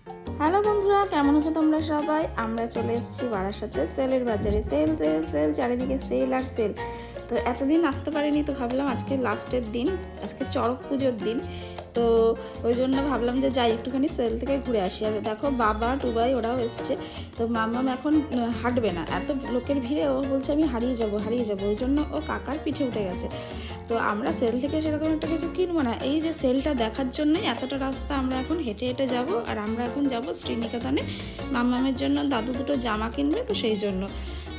Hello বন্ধুরা, কেমন আছো তোমরা সবাই? আমরা চলে এসেছি বারাসাতে সেলের বাজারে। সেল সেল সেল, চারিদিকে সেল আর সেল। তো এতদিন আসতে পারিনি, তো ভাবলাম আজকে লাস্টের দিন, আজকে চড়ক পুজোর দিন। তো ওই জন্য ভাবলাম যে যাই একটুখানি সেল থেকে ঘুরে আসি। আর দেখো বাবা টুবাই ওরাও এসছে। তো মাম্মাম এখন হাঁটবে না, এত লোকের ভিড়ে ও বলছে আমি হারিয়ে যাবো। ওই জন্য ও কাকার পিঠে উঠে গেছে। তো আমরা সেল থেকে সেরকম একটা কিছু কিনবো না, এই যে সেলটা দেখার জন্যই এতটা রাস্তা আমরা এখন হেঁটে হেঁটে যাব। আর আমরা এখন যাব শ্রীনিকেতনে, মাম্মামের জন্য দাদু দুটো জামা কিনবে, তো সেই জন্য।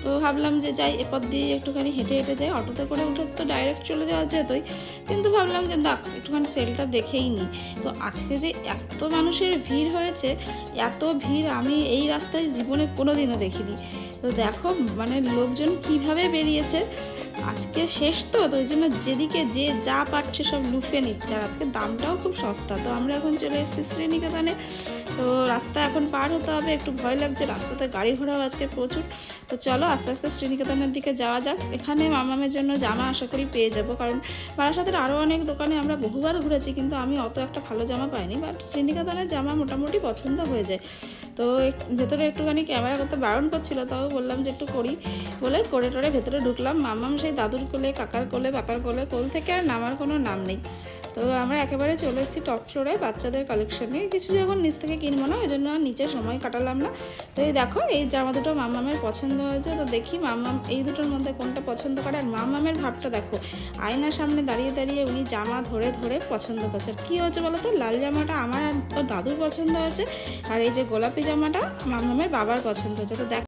তো ভাবলাম যে যাই, এপথ দিয়ে একটুখানি হেঁটে হেঁটে যাই। অটোতে করে উঠে তো ডাইরেক্ট চলে যাওয়া যেতই, কিন্তু ভাবলাম যে একটুখানি সেলটা দেখেই নিই। তো আজকে যে এত মানুষের ভিড় হয়েছে, এত ভিড় আমি এই রাস্তায় জীবনে কোনো দিনও দেখিনি। তো দেখো মানে লোকজন কিভাবে বেরিয়েছে। আজকে শেষ তো ওই জন্য যেদিকে যে যা পাচ্ছে সব লুফে নিচ্ছে। আর আজকে দামটাও খুব সস্তা। তো আমরা এখন চলে এসেছি শ্রীনিকেতনে। তো রাস্তা এখন পার হতে হবে, একটু ভয় লাগছে, রাস্তাতে গাড়ি ঘোড়াও আজকে প্রচুর। তো চলো আস্তে আস্তে শ্রীনিকেতনের দিকে যাওয়া যাক। এখানে মামামের জন্য জামা আশা করি পেয়ে যাব, কারণ বারাসাতের আরও অনেক দোকানে আমরা বহুবার ঘুরেছি, কিন্তু আমি অত একটা ভালো জামা পাইনি। বাট শ্রীনিকেতনের জামা মোটামুটি পছন্দ হয়ে যায়। তো ভেতরে একটুখানি ক্যামেরা করতে বারণ করছিল, তাও বললাম যে একটু করি বলে করে টোরে ভেতরে ঢুকলাম। মামাম সেই দাদুর কোলে, কাকার কোলে, বাপার কোলে, কোল থেকে আর নামার কোনো নাম নেই। তো আমরা একেবারে চলে এসেছি টপ ফ্লোরে বাচ্চাদের কালেকশনে। কিছু যখন নিচ থেকে কিনবো না, ওই জন্য আর নিচে সময় কাটালাম না। তো এই দেখো এই জামা দুটো মামামের পছন্দ হয়েছে। তো দেখি মামাম এই দুটোর মধ্যে কোনটা পছন্দ করে। আর মামামের ভাবটা দেখো, আয়নার সামনে দাঁড়িয়ে দাঁড়িয়ে উনি জামা ধরে ধরে পছন্দ করছে। আর কী হয়েছে বলো তো, লাল জামাটা আমার আর দাদুর পছন্দ হয়েছে, আর এই যে গোলাপি জামাটা মামামের বাবার পছন্দ হয়েছে। তো